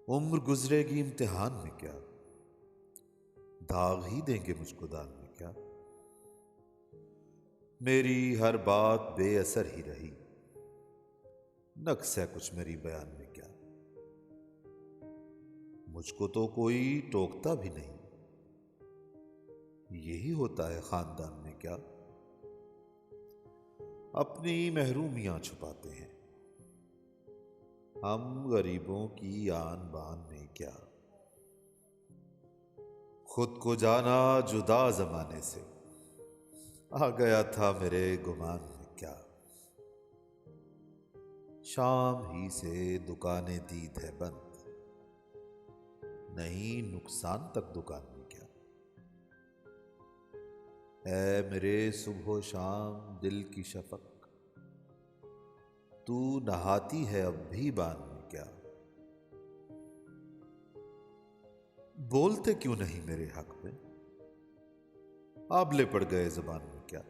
उम्र गुजरेगी इम्तिहान में क्या, दाग ही देंगे मुझको दान में क्या। मेरी हर बात बेअसर ही रही, नक्स है कुछ मेरी बयान में क्या। मुझको तो कोई टोकता भी नहीं, यही होता है खानदान में क्या। अपनी महरूमियां छुपाते हैं हम गरीबों की आन बान में क्या। खुद को जाना जुदा जमाने से, आ गया था मेरे गुमान में क्या। शाम ही से दुकानें दीद है बंद, नहीं नुकसान तक दुकान में क्या। ऐ मेरे सुबह शाम दिल की शफक, तू नहाती है अब भी बान में क्या। बोलते क्यों नहीं मेरे हक में, आबले पड़ गए जुबान में क्या।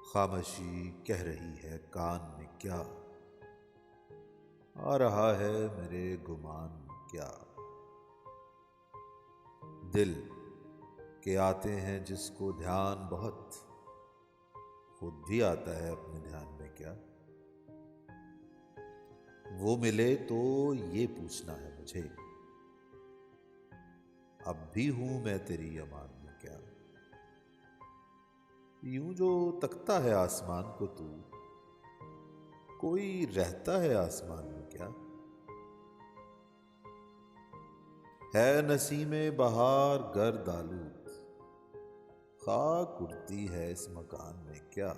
खामोशी कह रही है कान में क्या, आ रहा है मेरे गुमान में क्या। दिल के आते हैं जिसको ध्यान बहुत, खुद भी आता है अपने ध्यान में क्या। वो मिले तो ये पूछना है मुझे, अब भी हूं मैं तेरी अमान में क्या। यूं जो तकता है आसमान को तू, कोई रहता है आसमान में क्या। है नसीमे बहार गर्द आलूद, खाक उड़ती है इस मकान में क्या।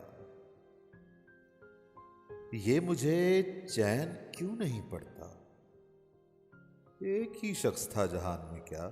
ये मुझे चैन क्यों नहीं पड़ता, एक ही शख्स था जहान में क्या।